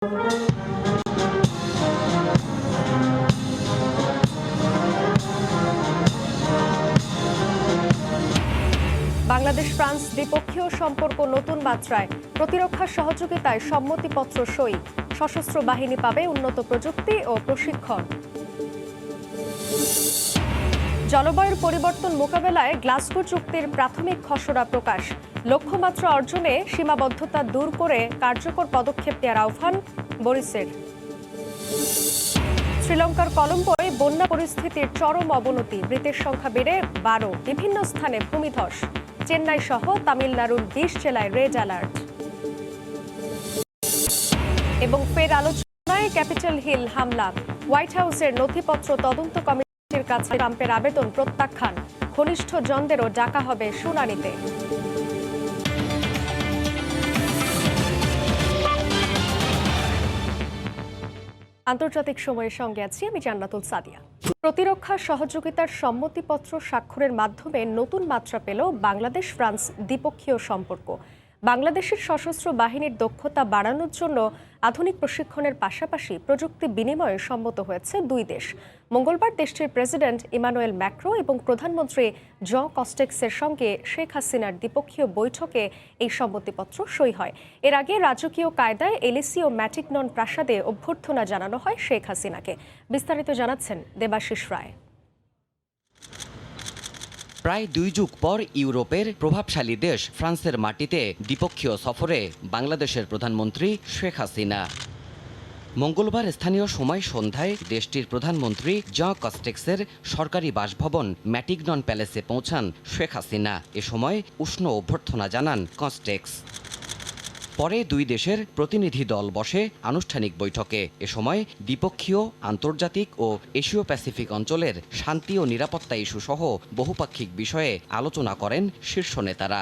Bangladesh France দ্বিপক্ষীয় সম্পর্ক নতুন মাত্রায়, প্রতিরক্ষা সহযোগিতায় সম্মতিপত্র সই, সশস্ত্র বাহিনী পাবে উন্নত প্রযুক্তি ও প্রশিক্ষণ। জলবায়ুর পরিবর্তন মোকাবেলায় গ্লাসগো চুক্তির প্রাথমিক খসড়া প্রকাশ, লক্ষ্যমাত্রা অর্জনে সীমাবদ্ধতা দূর করে কার্যকর পদক্ষেপ নেওয়ার আহ্বান বরিসের। শ্রীলঙ্কার কলম্বোয় বন্যা পরিস্থিতির চরম অবনতি, মৃতের সংখ্যা বেড়ে 12, বিভিন্ন স্থানে ভূমিধস। চেন্নাই সহ তামিলনাড়ুর 20 জেলায় রেড অ্যালার্ট। এবং ফের আলোচনায় ক্যাপিটাল হিল হামলা, হোয়াইট হাউসের নথিপত্র তদন্ত কমিটির কাছে ট্রাম্পের আবেদন প্রত্যাখ্যান, ঘনিষ্ঠ জনদেরও ডাকা হবে শুনানিতে। আন্তর্জাতিক সময়ের সঙ্গে আছি আমি জান্নাতুল সাদিয়া। প্রতিরক্ষা সহযোগিতার সম্মতিপত্র স্বাক্ষরের মাধ্যমে নতুন মাত্রা পেল বাংলাদেশ ফ্রান্স দ্বিপক্ষীয় সম্পর্ক। বাংলাদেশের সশস্ত্র বাহিনীর দক্ষতা বাড়ানোর জন্য আধুনিক প্রশিক্ষণের পাশাপাশি প্রযুক্তি বিনিময়ে সম্মত হয়েছে দুই দেশ। মঙ্গলবার দেশটির প্রেসিডেন্ট ইমানুয়েল ম্যাক্রো এবং প্রধানমন্ত্রী জ কস্টেক্সের সঙ্গে শেখ হাসিনার দ্বিপক্ষীয় বৈঠকে এই সম্মতিপত্র সই হয়। এর আগে রাজকীয় কায়দায় এলিসি ও ম্যাটিগনন প্রাসাদে অভ্যর্থনা জানানো হয় শেখ হাসিনাকে। বিস্তারিত জানাচ্ছেন দেবাশিস রায়। প্রায় 2 যুগ পর ইউরোপের প্রভাবশালী দেশ ফ্রান্সের মাটিতে দ্বিপক্ষীয় সফরে বাংলাদেশের প্রধানমন্ত্রী শেখ হাসিনা। মঙ্গলবার স্থানীয় সময় সন্ধ্যায় দেশটির প্রধানমন্ত্রী জ কস্টেক্সের সরকারি বাসভবন ম্যাটিগনন প্যালেসে পৌঁছান শেখ হাসিনা। এ সময় উষ্ণ অভ্যর্থনা জানান কস্টেক্স। পরে দুই দেশের প্রতিনিধি দল বসে আনুষ্ঠানিক বৈঠকে। এ সময় দ্বিপক্ষীয়, আন্তর্জাতিক ও এশীয় প্যাসিফিক অঞ্চলের শান্তি ও নিরাপত্তা ইস্যু সহ বহুপাক্ষিক বিষয়ে আলোচনা করেন শীর্ষ নেতারা।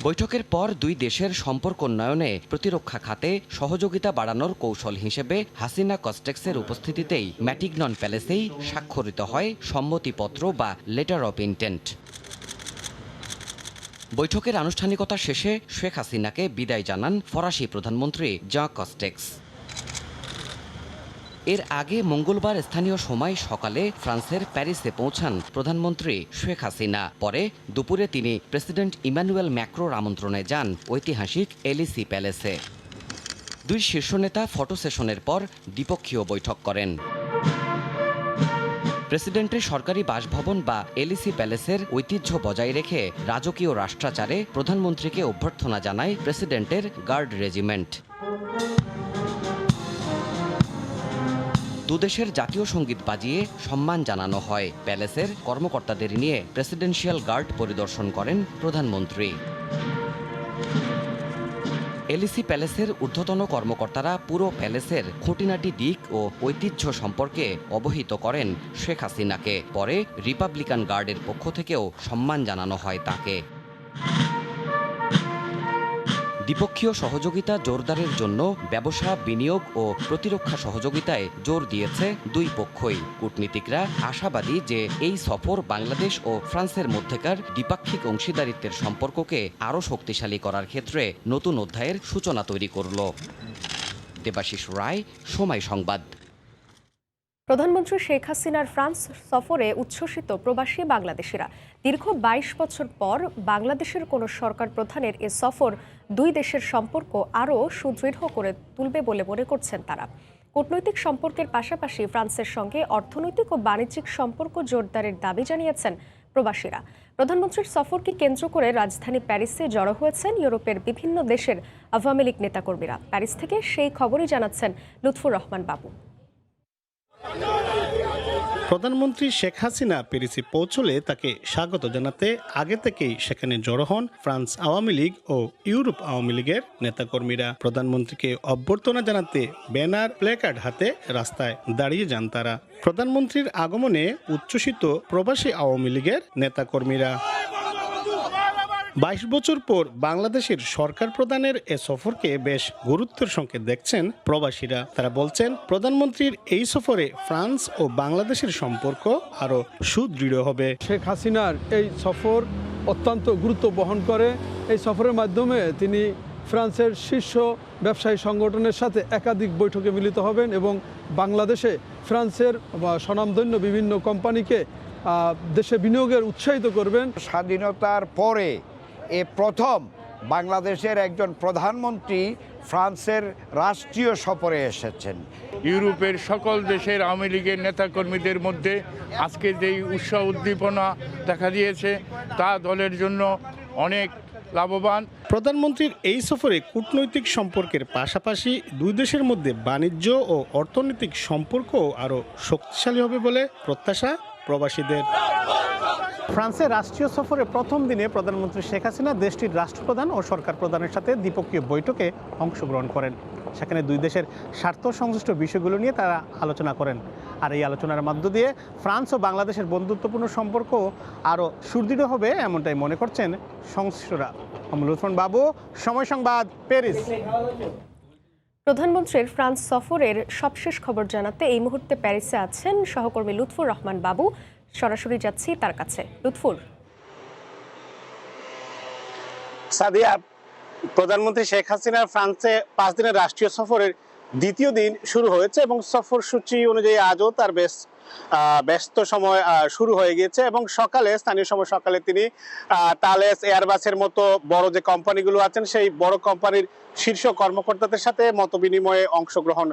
বৈঠকের পর দুই দেশের সম্পর্ক উন্নয়নে প্রতিরক্ষা খাতে সহযোগিতা বাড়ানোর কৌশল হিসেবে হাসিনা কস্টেক্সের উপস্থিতিতেই ম্যাটিগনন প্যালেসেই স্বাক্ষরিত হয় সম্মতিপত্র বা লেটার অব ইন্টেন্ট। বৈঠকের আনুষ্ঠানিকতা শেষে শেখ হাসিনাকে বিদায় জানান ফরাসি প্রধানমন্ত্রী জ কস্টেক্স। এর আগে মঙ্গলবার স্থানীয় সময় সকালে ফ্রান্সের প্যারিসে পৌঁছান প্রধানমন্ত্রী শেখ হাসিনা। পরে দুপুরে তিনি প্রেসিডেন্ট ইমানুয়েল ম্যাক্রোর আমন্ত্রণে যান ঐতিহাসিক এলিসি প্যালেসে। দুই শীর্ষ নেতা ফটো সেশনের পর দ্বিপক্ষীয় বৈঠক করেন। প্রেসিডেন্টের সরকারি বাসভবন বা এলিসি প্যালেসের ঐতিহ্য বজায় রেখে রাজকীয় রাষ্ট্রাচারে প্রধানমন্ত্রীকে অভ্যর্থনা জানায় প্রেসিডেন্টের গার্ড রেজিমেন্ট। দুদেশের জাতীয় সঙ্গীত বাজিয়ে সম্মান জানানো হয়। প্যালেসের কর্মকর্তাদের নিয়ে প্রেসিডেন্সিয়াল গার্ড পরিদর্শন করেন প্রধানমন্ত্রী। এলিসি প্যালেসের ঊর্ধ্বতন কর্মকর্তারা পুরো প্যালেসের খুঁটিনাটি দিক ও ঐতিহ্য সম্পর্কে অবহিত করেন শেখ হাসিনাকে। পরে রিপাবলিকান গার্ডের পক্ষ থেকেও সম্মান জানানো হয় তাকে। দ্বিপক্ষীয় সহযোগিতা জোরদারের জন্য ব্যবসা, বিনিয়োগ ও প্রতিরক্ষা সহযোগিতায় জোর দিয়েছে দুই পক্ষই। কূটনীতিকরা আশাবাদী যে এই সফর বাংলাদেশ ও ফ্রান্সের মধ্যেকার দ্বিপাক্ষিক অংশীদারিত্বের সম্পর্ককে আরও শক্তিশালী করার ক্ষেত্রে নতুন অধ্যায়ের সূচনা তৈরি করল। দেবাশিস রায়, সময় সংবাদ। প্রধানমন্ত্রী শেখ হাসিনার ফ্রান্স সফরে উচ্ছ্বসিত প্রবাসী বাংলাদেশিরা। দীর্ঘ 22 বছর পর বাংলাদেশের কোনো সরকার প্রধানের এ সফর দুই দেশের সম্পর্ক আরও সুদৃঢ় করে তুলবে বলে মনে করছেন তারা। কূটনৈতিক সম্পর্কের পাশাপাশি ফ্রান্সের সঙ্গে অর্থনৈতিক ও বাণিজ্যিক সম্পর্ক জোরদারের দাবি জানিয়েছেন প্রবাসীরা। প্রধানমন্ত্রীর সফরকে কেন্দ্র করে রাজধানী প্যারিসে জড়ো হয়েছেন ইউরোপের বিভিন্ন দেশের আওয়ামী লীগ নেতাকর্মীরা। প্যারিস থেকে সেই খবরই জানাচ্ছেন লুৎফুর রহমান বাবু। প্রধানমন্ত্রী শেখ হাসিনা প্যারিসে পৌঁছলে তাকে স্বাগত জানাতে আগে থেকেই সেখানে জড়ো হন ফ্রান্স আওয়ামী লীগ ও ইউরোপ আওয়ামী লীগের নেতাকর্মীরা। প্রধানমন্ত্রীকে অভ্যর্থনা জানাতে ব্যানার, প্ল্যাকার্ড হাতে রাস্তায় দাঁড়িয়ে যান তারা। প্রধানমন্ত্রীর আগমনে উচ্ছ্বসিত প্রবাসী আওয়ামী লীগের নেতাকর্মীরা। 22 বছর পর বাংলাদেশের সরকার প্রধানের এ সফরকে বেশ গুরুত্বের সঙ্গে দেখছেন প্রবাসীরা। তারা বলছেন, প্রধানমন্ত্রীর এই সফরে ফ্রান্স ও বাংলাদেশের সম্পর্ক আরও সুদৃঢ় হবে। শেখ হাসিনার এই সফর অত্যন্ত গুরুত্ব বহন করে। এই সফরের মাধ্যমে তিনি ফ্রান্সের শীর্ষ ব্যবসায়ী সংগঠনের সাথে একাধিক বৈঠকে মিলিত হবেন এবং বাংলাদেশে ফ্রান্সের স্বনামধন্য বিভিন্ন কোম্পানিকে দেশে বিনিয়োগের উৎসাহিত করবেন। স্বাধীনতার পরে প্রথম বাংলাদেশের একজন প্রধানমন্ত্রী ফ্রান্সের রাষ্ট্রীয় সফরে এসেছেন। ইউরোপের সকল দেশের আওয়ামী লীগের নেতাকর্মীদের মধ্যে আজকে যেই উৎসাহ উদ্দীপনা দেখা দিয়েছে তা দলের জন্য অনেক লাভবান। প্রধানমন্ত্রীর এই সফরে কূটনৈতিক সম্পর্কের পাশাপাশি দুই দেশের মধ্যে বাণিজ্য ও অর্থনৈতিক সম্পর্ক আরও শক্তিশালী হবে বলে প্রত্যাশা প্রবাসীদের। ফ্রান্সের রাষ্ট্রীয় সফরে প্রথম দিনে প্রধানমন্ত্রী শেখ হাসিনা দেশটির রাষ্ট্রপ্রধান ও সরকার প্রধানের সাথে দ্বিপক্ষীয় বৈঠকে অংশগ্রহণ করেন। সেখানে দুই দেশের স্বার্থ সংশ্লিষ্ট বিষয়গুলো নিয়ে তারা আলোচনা করেন। আর এই আলোচনার মধ্য দিয়ে ফ্রান্স ও বাংলাদেশের বন্ধুত্বপূর্ণ সম্পর্ক আরও সুদৃঢ় হবে এমনটাই মনে করছেন সংশ্লিষ্টরা। লুৎফর বাবু, সময় সংবাদ, প্যারিস। প্রধানমন্ত্রীর ফ্রান্স সফরের সবশেষ খবর জানাতে এই মুহূর্তে প্যারিসে আছেন সহকর্মী লুৎফুর রহমান বাবু। সরাসরি যাচ্ছি তার কাছে। লুৎফুর। সাদিয়া, প্রধানমন্ত্রী শেখ হাসিনার ফ্রান্সে 5 দিনের রাষ্ট্রীয় সফরের দ্বিতীয় দিন শুরু হয়েছে এবং সফর সূচি অনুযায়ী আজও তার ব্যস্ত সময় শুরু হয়ে গিয়েছে এবং স্থানীয় সময় সকালে তিনি তালেস, এয়ারবাসের মতো বড় যে কোম্পানিগুলো আছেন সেই বড় কোম্পানির শীর্ষ কর্মকর্তাদের সাথে মতবিনিময়ে অংশগ্রহণ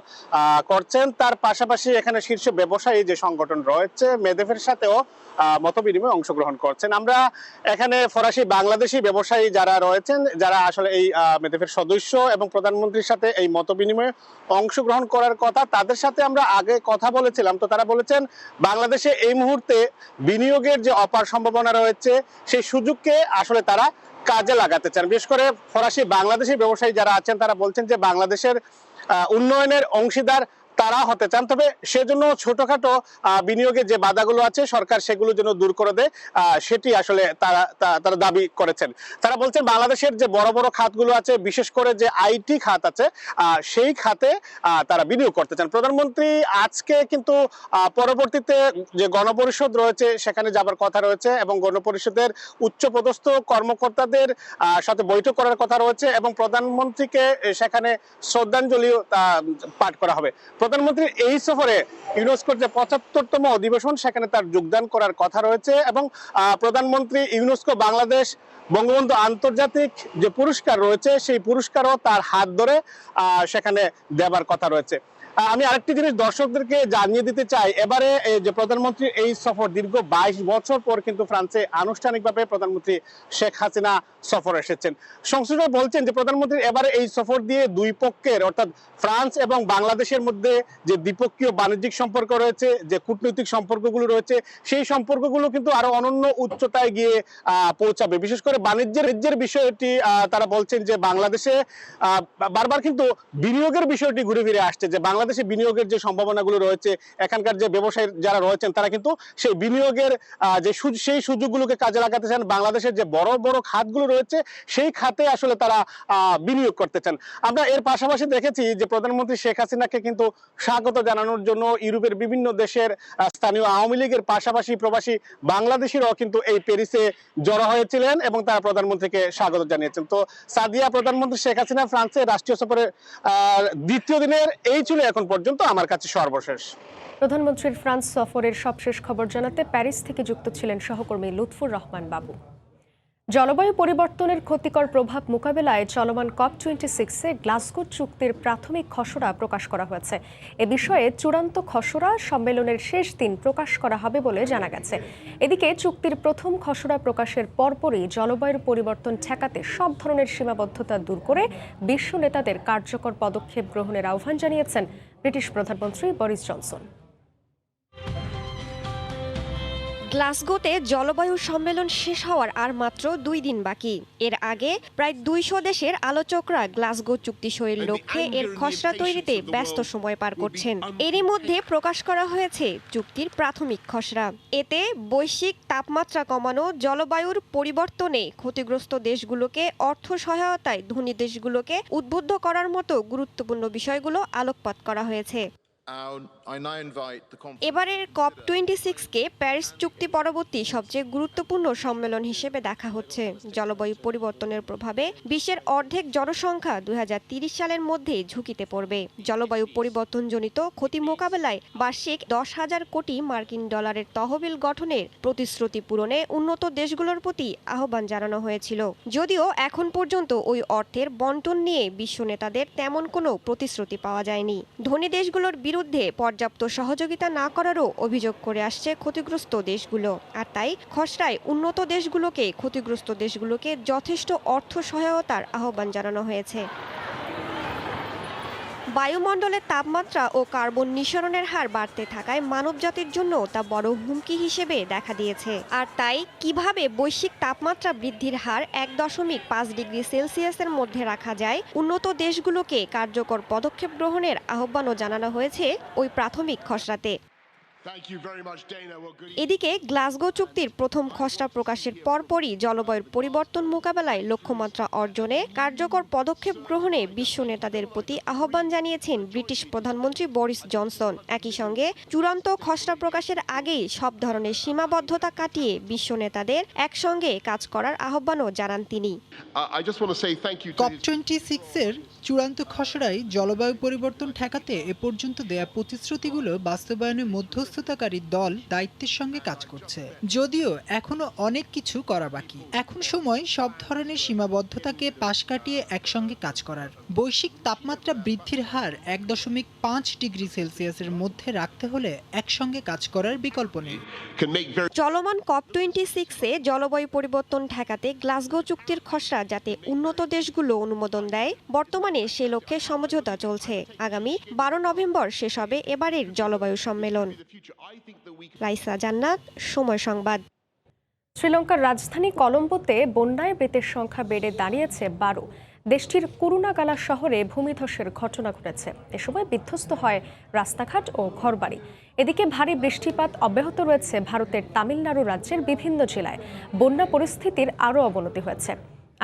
করছেন। তার পাশাপাশি এখানে শীর্ষ ব্যবসায়ী যে সংগঠন রয়েছে মেদেফের সাথেও মতবিনিময়ে অংশগ্রহণ করছেন। আমরা এখানে ফরাসি বাংলাদেশি ব্যবসায়ী যারা রয়েছেন, যারা আসলে এই মেদেফের সদস্য এবং প্রধানমন্ত্রীর সাথে এই মতবিনিময়ে অংশগ্রহণ করার কথা, তাদের সাথে আমরা আগে কথা বলেছিলাম। তো তারা বলেছেন বাংলাদেশে এই মুহূর্তে বিনিয়োগের যে অপার সম্ভাবনা রয়েছে সেই সুযোগকে আসলে তারা কাজে লাগাতে চান। বিশেষ করে ফরাসি বাংলাদেশি ব্যবসায়ী যারা আছেন তারা বলছেন যে বাংলাদেশের উন্নয়নের অংশীদার তারা হতে চান, তবে সেজন্য ছোটখাটো বিনিয়োগের যে বাধাগুলো আছে সরকার সেগুলো যেন দূর করে দেয়, সেটি আসলে তারা দাবি করেছেন। তারা বলছেন বাংলাদেশের যে বড় বড় খাতগুলো আছে, বিশেষ করে যে আইটি খাত আছে, সেই খাতে তারা বিনিয়োগ করতে চান। প্রধানমন্ত্রী আজকে কিন্তু পরবর্তীতে যে গণপরিষদ রয়েছে সেখানে যাবার কথা রয়েছে এবং গণপরিষদের উচ্চপদস্থ কর্মকর্তাদের সাথে বৈঠক করার কথা রয়েছে এবং প্রধানমন্ত্রীকে সেখানে শ্রদ্ধাঞ্জলি পাঠ করা হবে। প্রধানমন্ত্রীর এই সফরে ইউনেস্কোর যে 75তম অধিবেশন সেখানে তার যোগদান করার কথা রয়েছে এবং প্রধানমন্ত্রী ইউনেস্কো বাংলাদেশ বঙ্গবন্ধু আন্তর্জাতিক যে পুরস্কার রয়েছে সেই পুরস্কারও তার হাত ধরে সেখানে দেবার কথা রয়েছে। আমি আরেকটি জিনিস দর্শকদেরকে জানিয়ে দিতে চাই, এবারে যে প্রধানমন্ত্রী এই সফর দীর্ঘ 22 বছর পর কিন্তু ফ্রান্সে আনুষ্ঠানিকভাবে প্রধানমন্ত্রী শেখ হাসিনা সফর এসেছেন। সংশ্লিষ্টরা বলছেন যে প্রধানমন্ত্রীর এবারে এই সফর দিয়ে দুই পক্ষের অর্থাৎ ফ্রান্স এবং বাংলাদেশের মধ্যে যে দ্বিপক্ষীয় বাণিজ্যিক সম্পর্ক রয়েছে, যে কূটনৈতিক সম্পর্কগুলো রয়েছে, সেই সম্পর্কগুলো কিন্তু আরো অনন্য উচ্চতায় গিয়ে পৌঁছাবে। বিশেষ করে বাণিজ্যের বিষয়টি তারা বলছেন যে বাংলাদেশে বারবার কিন্তু বিনিয়োগের বিষয়টি ঘুরে ফিরে আসছে, যে বাংলাদেশে বিনিয়োগের যে সম্ভাবনাগুলো রয়েছে, এখানকার যে ব্যবসায়ী যারা রয়েছেন তারা কিন্তু সেই বিনিয়োগের সেই সুযোগগুলোকে কাজে লাগাতে চান। বাংলাদেশের যে বড় বড় খাতগুলো রয়েছে সেই খাতে আসলে তারা বিনিয়োগ করতে চান। আমরা এর পাশাপাশি দেখেছি যে প্রধানমন্ত্রী শেখ হাসিনাকে কিন্তু স্বাগত জানানোর জন্য ইউরোপের বিভিন্ন দেশের স্থানীয় আওয়ামী লীগের পাশাপাশি প্রবাসী বাংলাদেশিরাও কিন্তু এই প্যারিসে জড়ো হয়েছিলেন এবং তারা প্রধানমন্ত্রীকে স্বাগত জানিয়েছেন। তো সাদিয়া, প্রধানমন্ত্রী শেখ হাসিনা ফ্রান্সের রাষ্ট্রীয় সফরের দ্বিতীয় দিনের এই ছিল এখন পর্যন্ত আমার কাছে সর্বশেষ। প্রধানমন্ত্রীর ফ্রান্স সফরের সবশেষ খবর জানাতে প্যারিস থেকে যুক্ত ছিলেন সহকর্মী লুৎফুর রহমান বাবু। জলবায়ু পরিবর্তনের ক্ষতিকর প্রভাব মোকাবেলায় চলমান COP26-এ গ্লাসগো চুক্তির প্রাথমিক খসড়া প্রকাশ করা হয়েছে। এ বিষয়ে চূড়ান্ত খসড়া সম্মেলনের শেষ দিন প্রকাশ করা হবে বলে জানা গেছে। এদিকে চুক্তির প্রথম খসড়া প্রকাশের পরপরই জলবায়ুর পরিবর্তন ঠেকাতে সব ধরনের সীমাবদ্ধতা দূর করে বিশ্ব নেতাদের কার্যকর পদক্ষেপ গ্রহণের আহ্বান জানিয়েছেন ব্রিটিশ প্রধানমন্ত্রী বরিস জনসন। গ্লাসগোতে জলবায়ু সম্মেলন শেষ হওয়ার আর মাত্র 2 দিন বাকি। এর আগে প্রায় 200 দেশের আলোচকরা গ্লাসগো চুক্তি সইয়ের লক্ষ্যে এর খসড়া তৈরিতে ব্যস্ত সময় পার করছেন। এরই মধ্যে প্রকাশ করা হয়েছে চুক্তির প্রাথমিক খসড়া। এতে বৈশ্বিক তাপমাত্রা কমানো, জলবায়ুর পরিবর্তনে ক্ষতিগ্রস্ত দেশগুলোকে অর্থ সহায়তায় ধনী দেশগুলোকে উদ্বুদ্ধ করার মতো গুরুত্বপূর্ণ বিষয়গুলো আলোকপাত করা হয়েছে। এবারের COP26-কে প্যারিস চুক্তি পরবর্তী সবচেয়ে গুরুত্বপূর্ণ সম্মেলন হিসেবে দেখা হচ্ছে। জলবায়ু পরিবর্তনের প্রভাবে বিশ্বের অর্ধেক জনসংখ্যা 2030 সালের মধ্যে ঝুঁকিতে পড়বে। জলবায়ু পরিবর্তনজনিত ক্ষতি মোকাবেলায় বার্ষিক 10,000 কোটি মার্কিন ডলারের তহবিল গঠনের প্রতিশ্রুতি পূরণে উন্নত দেশগুলোর প্রতি আহ্বান জানানো হয়েছিল। যদিও এখন পর্যন্ত ওই অর্থের বণ্টন নিয়ে বিশ্ব নেতাদের তেমন কোনো প্রতিশ্রুতি পাওয়া যায়নি। ধনী দেশগুলোর বিরুদ্ধে পর্যাপ্ত সহযোগিতা না করারও অভিযোগ করে আসছে ক্ষতিগ্রস্ত দেশগুলো। আর তাই খসড়ায় উন্নত দেশগুলোকে ক্ষতিগ্রস্ত দেশগুলোকে যথেষ্ট অর্থ সহায়তার আহ্বান জানানো হয়েছে। বায়ুমণ্ডলের তাপমাত্রা ও কার্বন নিঃসরণের হার বাড়তে থাকায় মানবজাতির জন্য তা বড় হুমকি হিসেবে দেখা দিয়েছে। আর তাই কিভাবে বৈশ্বিক তাপমাত্রা বৃদ্ধির হার 1.5 ডিগ্রি সেলসিয়াসের মধ্যে রাখা যায়, উন্নত দেশগুলোকে কার্যকর পদক্ষেপ গ্রহণের আহ্বানও জানানো হয়েছে ওই প্রাথমিক খসড়াতে। এদিকে গ্লাসগো চুক্তির প্রথম খসড়া প্রকাশের পরপরই জলবায়ুর পরিবর্তন মোকাবেলায় লক্ষ্যমাত্রা অর্জনে কার্যকর পদক্ষেপ গ্রহণে বিশ্ব নেতাদের প্রতি আহ্বান জানিয়েছেন ব্রিটিশ প্রধানমন্ত্রী বরিস জনসন। একই সঙ্গে চূড়ান্ত খসড়া প্রকাশের আগেই সব ধরনের সীমাবদ্ধতা কাটিয়ে বিশ্ব নেতাদের একসঙ্গে কাজ করার আহ্বানও জানান তিনি। COP26-এর চূড়ান্ত খসড়ায় জলবায়ু পরিবর্তন ঠেকাতে এ পর্যন্ত দেয়া প্রতিশ্রুতিগুলো বাস্তবায়নে মধ্যস্থতাকারী দল দায়িত্বের সঙ্গে কাজ করছে। যদিও এখনো অনেক কিছু করা বাকি। এখন সময় সব ধরনের সীমাবদ্ধতাকে পাশ কাটিয়ে একসঙ্গে কাজ করার। বৈশ্বিক তাপমাত্রা বৃদ্ধির হার 1.5 ডিগ্রি সেলসিয়াসের মধ্যে রাখতে হলে একসঙ্গে কাজ করার বিকল্প নেই। চলমান COP26-এ জলবায়ু পরিবর্তন ঠেকাতে গ্লাসগো চুক্তির খসড়া যাতে উন্নত দেশগুলো অনুমোদন দেয়, বর্তমানে সে লক্ষ্যে সমঝোতা চলছে। আগামী 12 নভেম্বর শেষ হবে এবারের জলবায়ু সম্মেলন। রাইসা জান্নাত, সময় সংবাদ। শ্রীলঙ্কার রাজধানী কলম্বোতে বন্যায় মৃতের সংখ্যা বেড়ে দাঁড়িয়েছে 12। দেশটির কুরুনাগালা শহরে ভূমিধসের ঘটনা ঘটেছে। এ সময় বিধ্বস্ত হয় রাস্তাঘাট ও ঘরবাড়ি। এদিকে ভারী বৃষ্টিপাত অব্যাহত রয়েছে ভারতের তামিলনাড়ু রাজ্যের বিভিন্ন জেলায়। বন্যা পরিস্থিতির আরও অবনতি হয়েছে।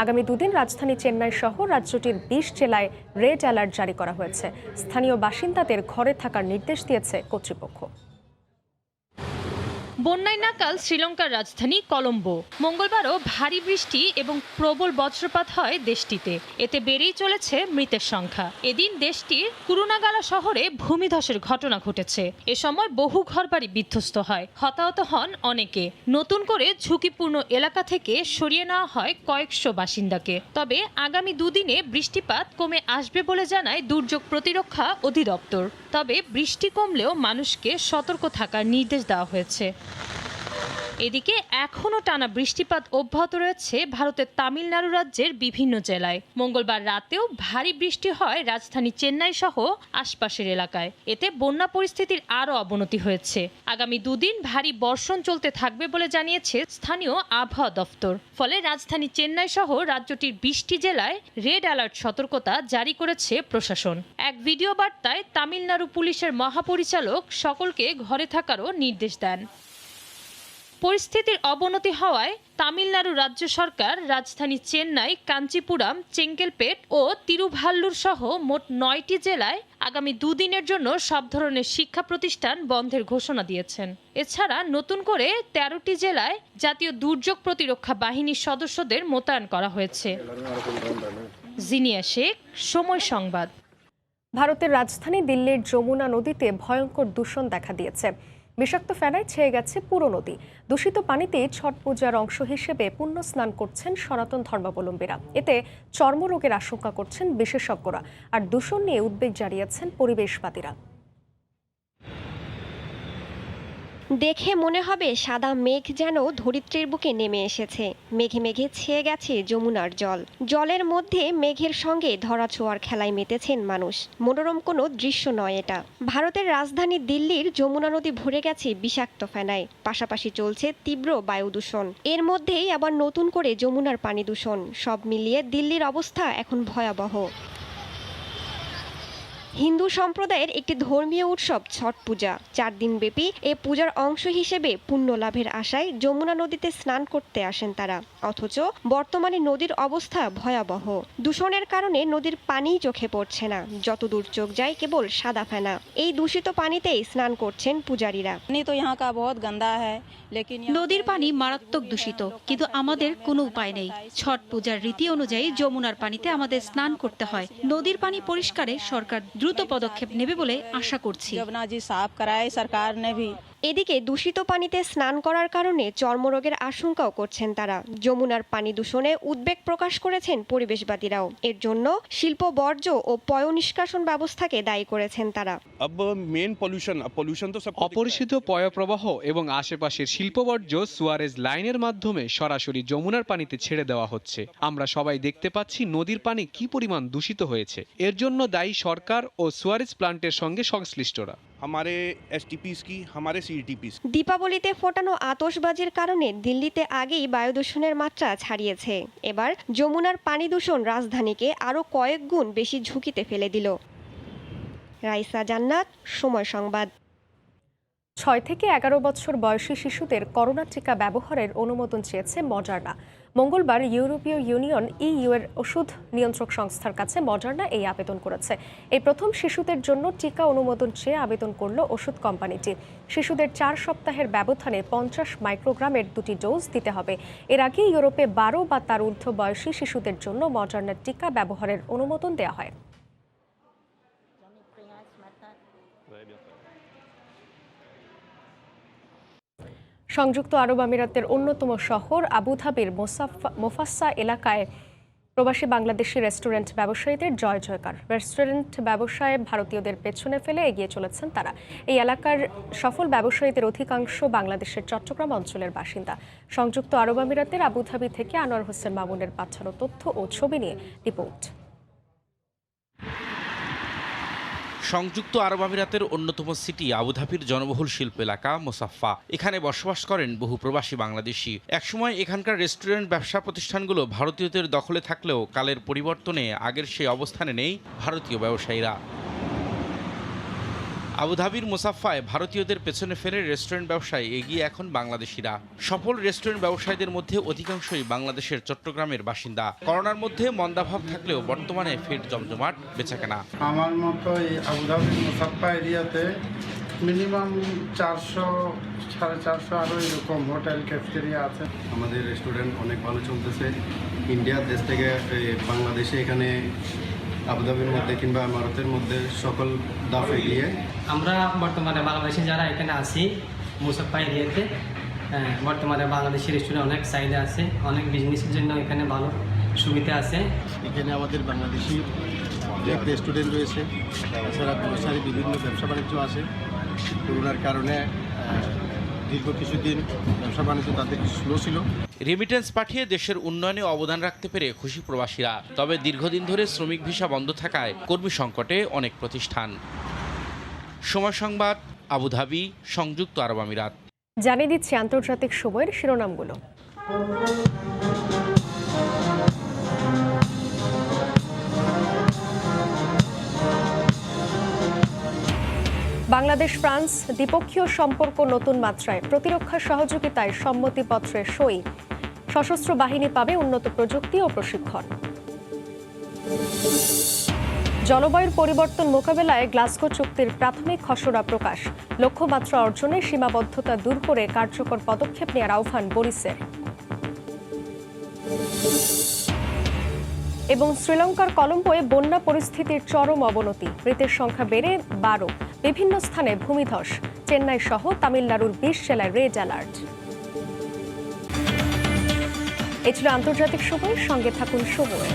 আগামী দুদিন রাজধানী চেন্নাই সহ রাজ্যটির 20 জেলায় রেড অ্যালার্ট জারি করা হয়েছে। স্থানীয় বাসিন্দাদের ঘরে থাকার নির্দেশ দিয়েছে কর্তৃপক্ষ। বন্যায় নাকাল শ্রীলঙ্কার রাজধানী কলম্বো। মঙ্গলবারও ভারী বৃষ্টি এবং প্রবল বজ্রপাত হয় দেশটিতে। এতে বেড়েই চলেছে মৃতের সংখ্যা। এদিন দেশটির কুরুনাগালা শহরে ভূমিধসের ঘটনা ঘটেছে। এ সময় বহু ঘরবাড়ি বিধ্বস্ত হয়, হতাহত হন অনেকে। নতুন করে ঝুঁকিপূর্ণ এলাকা থেকে সরিয়ে নেওয়া হয় কয়েকশো বাসিন্দাকে। তবে আগামী দুদিনে বৃষ্টিপাত কমে আসবে বলে জানায় দুর্যোগ প্রতিরক্ষা অধিদপ্তর। তবে বৃষ্টি কমলেও মানুষকে সতর্ক থাকার নির্দেশ দেওয়া হয়েছে। এদিকে এখনও টানা বৃষ্টিপাত অব্যাহত রয়েছে ভারতের তামিলনাড়ু রাজ্যের বিভিন্ন জেলায়। মঙ্গলবার রাতেও ভারী বৃষ্টি হয় রাজধানী চেন্নাই সহ আশপাশের এলাকায়। এতে বন্যা পরিস্থিতির আরও অবনতি হয়েছে। আগামী দুদিন ভারী বর্ষণ চলতে থাকবে বলে জানিয়েছে স্থানীয় আবহাওয়া দফতর। ফলে রাজধানী চেন্নাই সহ রাজ্যটির 20টি জেলায় রেড অ্যালার্ট সতর্কতা জারি করেছে প্রশাসন। এক ভিডিও বার্তায় তামিলনাড়ু পুলিশের মহাপরিচালক সকলকে ঘরে থাকারও নির্দেশ দেন। পরিস্থিতির অবনতি হওয়ায় তামিলনাড়ু রাজ্য সরকার রাজধানী চেন্নাই, কাঞ্চিপুরম, চেঙ্গেলপেট ও তিরুভাল্লুর সহ মোট 9টি জেলায় আগামী দুদিনের জন্য সব ধরনের শিক্ষা প্রতিষ্ঠান বন্ধের ঘোষণা দিয়েছেন। এছাড়া নতুন করে 13টি জেলায় জাতীয় দুর্যোগ প্রতিরক্ষা বাহিনীর সদস্যদের মোতায়েন করা হয়েছে। জিনিয়া শেখ, সময় সংবাদ। ভারতের রাজধানী দিল্লির যমুনা নদীতে ভয়ঙ্কর দূষণ দেখা দিয়েছে। বিষাক্ত ফেনায় ছেয়ে গেছে পুরো নদী। দূষিত পানিতে ছট পূজার অংশ হিসেবে পুণ্য স্নান করছেন সনাতন ধর্মাবলম্বীরা। এতে চর্মরোগের আশঙ্কা করছেন বিশেষজ্ঞরা। আর দূষণ নিয়ে উদ্বেগ জানিয়েছেন পরিবেশবাদীরা। দেখে মনে হবে সাদা মেঘ যেন ধরিত্রীর বুকে নেমে এসেছে। মেঘে মেঘে ছেয়ে গেছে যমুনার জল। জলের মধ্যে মেঘের সঙ্গে ধরাছোঁয়ার খেলায় মেতেছেন মানুষ। মনোরম কোনো দৃশ্য নয় এটা। ভারতের রাজধানী দিল্লির যমুনা নদী ভরে গেছে বিষাক্ত ফেনায়। পাশাপাশি চলছে তীব্র বায়ু দূষণ। এর মধ্যেই আবার নতুন করে যমুনার পানি দূষণ। সব মিলিয়ে দিল্লির অবস্থা এখন ভয়াবহ। হিন্দু সম্প্রদায়ের একটি ধর্মীয় উৎসব ছট পূজা। 4 দিনব্যাপী এ পূজার অংশ হিসেবে পুণ্য লাভের আশায় যমুনা নদীতে স্নান করতে আসেন তারা। অথচ বর্তমানে নদীর অবস্থা ভয়াবহ। দূষণের কারণে নদীর পানিই চোখে পড়ছে না, যতদূর চোখ যায় কেবল সাদা ফেনা। এই দূষিত পানিতেই স্নান করছেন পূজারীরা। নদীর পানি মারাত্মক দূষিত, কিন্তু আমাদের কোনো উপায় নেই। ছট পূজার রীতি অনুযায়ী যমুনার পানিতে আমাদের স্নান করতে হয়। নদীর পানি পরিষ্কারে সরকার দ্রুত পদক্ষেপ নেবে বলে আশা করছি। এদিকে দূষিত পানিতে স্নান করার কারণে চর্মরোগের আশঙ্কাও করছেন তারা। যমুনার পানি দূষণে উদ্বেগ প্রকাশ করেছেন পরিবেশবাদীরাও। এর জন্য শিল্প বর্জ্য ও পয়ঃনিষ্কাশন ব্যবস্থাকে দায়ী করেছেন তারা। অপরিশোধিত পয়ঃপ্রবাহ এবং আশেপাশের শিল্পবর্জ্য সুয়ারেজ লাইনের মাধ্যমে সরাসরি যমুনার পানিতে ছেড়ে দেওয়া হচ্ছে। আমরা সবাই দেখতে পাচ্ছি নদীর পানি কি পরিমাণ দূষিত হয়েছে। এর জন্য দায়ী সরকার ও সুয়ারেজ প্লান্টের সঙ্গে সংশ্লিষ্টরা। দীপাবলিতে ফোটানো আতশবাজির কারণে দিল্লিতে আগেই বায়ু দূষণের মাত্রা ছাড়িয়েছে। এবার যমুনার পানি দূষণ রাজধানীকে আরও কয়েক গুণ বেশি ঝুঁকিতে ফেলে দিল। রাইসা জান্নাত, সময় সংবাদ। 6 থেকে 11 বছর বয়সী শিশুদের করোনা টিকা ব্যবহারের অনুমোদন চেয়েছে মডার্না। মঙ্গলবার ইউরোপীয় ইউনিয়ন EU এর ওষুধ নিয়ন্ত্রক সংস্থার কাছে মডার্না এই আবেদন করেছে। এই প্রথম শিশুদের জন্য টিকা অনুমোদন চেয়ে আবেদন করল ওষুধ কোম্পানিটি। শিশুদের 4 সপ্তাহের ব্যবধানে 50 মাইক্রোগ্রামের 2টি ডোজ দিতে হবে। এর আগে ইউরোপে 12 বা তার ঊর্ধ্ব বয়সী শিশুদের জন্য মডার্নার টিকা ব্যবহারের অনুমোদন দেওয়া হয়। সংযুক্ত আরব আমিরাতের অন্যতম শহর আবুধাবির মোফাসা এলাকায় প্রবাসী বাংলাদেশি রেস্টুরেন্ট ব্যবসায়ীদের জয় জয়কার। রেস্টুরেন্ট ব্যবসায় ভারতীয়দের পেছনে ফেলে এগিয়ে চলেছেন তারা। এই এলাকার সফল ব্যবসায়ীদের অধিকাংশ বাংলাদেশের চট্টগ্রাম অঞ্চলের বাসিন্দা। সংযুক্ত আরব আমিরাতের আবুধাবি থেকে আনোয়ার হোসেন মামুনের পাঠানো তথ্য ও ছবি নিয়ে রিপোর্ট। সংযুক্ত আরব আমিরাতের অন্যতম সিটি আবুধাবির জনবহুল শিল্প এলাকা মোসাফা। এখানে বসবাস করেন বহু প্রবাসী বাংলাদেশি। একসময় এখানকার রেস্টুরেন্ট ব্যবসা প্রতিষ্ঠানগুলো ভারতীয়দের দখলে থাকলেও কালের পরিবর্তনে আগের সেই অবস্থানে নেই ভারতীয় ব্যবসায়ীরা। আবুধাবির মোসাফায় ভারতীয়দের পেছনে ফেলে রেস্টুরেন্ট ব্যবসায় এগিয়ে এখন বাংলাদেশিরা। সফল রেস্টুরেন্ট ব্যবসায়ীদের মধ্যে অধিকাংশই বাংলাদেশের চট্টগ্রামের বাসিন্দা। করোনার মধ্যে মন্দাভাব থাকলেও বর্তমানে ফের জমজমাট বেচাকেনা। আমার মতো এই আবুধাবির মোসাফা এরিয়াতে মিনিমাম 400, 450 আরও এরকম হোটেল ক্যাফেটেরিয়া আছে। আমাদের রেস্টুরেন্ট অনেক ভালো চলতেছে। ইন্ডিয়ার দেশ থেকে বাংলাদেশে এখানে আবুধাবির মধ্যে কিংবা ভারতের মধ্যে সকল দাফে গিয়ে আমরা বর্তমানে বাংলাদেশে যারা এখানে আছি মুসাফা এরিয়াতে, বর্তমানে বাংলাদেশি রেস্টুরেন্ট অনেক চাহিদা আছে, অনেক বিজনেসের জন্য এখানে ভালো সুবিধা আছে। এখানে আমাদের বাংলাদেশি অনেক রেস্টুরেন্ট রয়েছে, এছাড়া গ্রোসারি বিভিন্ন ব্যবসা বাণিজ্য আছে। করোনার কারণে দীর্ঘ কিছুদিন ব্যবসা বাণিজ্য তাদের স্লো ছিল। রেমিটেন্স পাঠিয়ে দেশের উন্নয়নে অবদান রাখতে পেরে খুশি প্রবাসীরা। তবে দীর্ঘদিন ধরে শ্রমিক ভিসা বন্ধ থাকায় কর্মী সংকটে অনেক প্রতিষ্ঠান। সময় সংবাদ, আবুধাবি, সংযুক্ত আরব আমিরাত। জানিয়ে দিচ্ছি আন্তর্জাতিক সময়ের শিরোনামগুলো। বাংলাদেশ ফ্রান্স দ্বিপক্ষীয় সম্পর্ক নতুন মাত্রায়, প্রতিরক্ষা সহযোগিতায় সম্মতিপত্রে সই। সশস্ত্র বাহিনী পাবে উন্নত প্রযুক্তি ও প্রশিক্ষণ। জলবায়ুর পরিবর্তন মোকাবেলায় গ্লাসগো চুক্তির প্রাথমিক খসড়া প্রকাশ। লক্ষ্যমাত্রা অর্জনে সীমাবদ্ধতা দূর করে কার্যকর পদক্ষেপ নেওয়ার আহ্বান বরিসের। এবং শ্রীলঙ্কার কলম্বোয় বন্যা পরিস্থিতির চরম অবনতি, মৃতের সংখ্যা বেড়ে 12। বিভিন্ন স্থানে ভূমিধস। চেন্নাই সহ তামিলনাড়ুর 20 জেলায় রেড অ্যালার্ট। এ ছিল আন্তর্জাতিক সময়। সঙ্গে থাকুন সময়।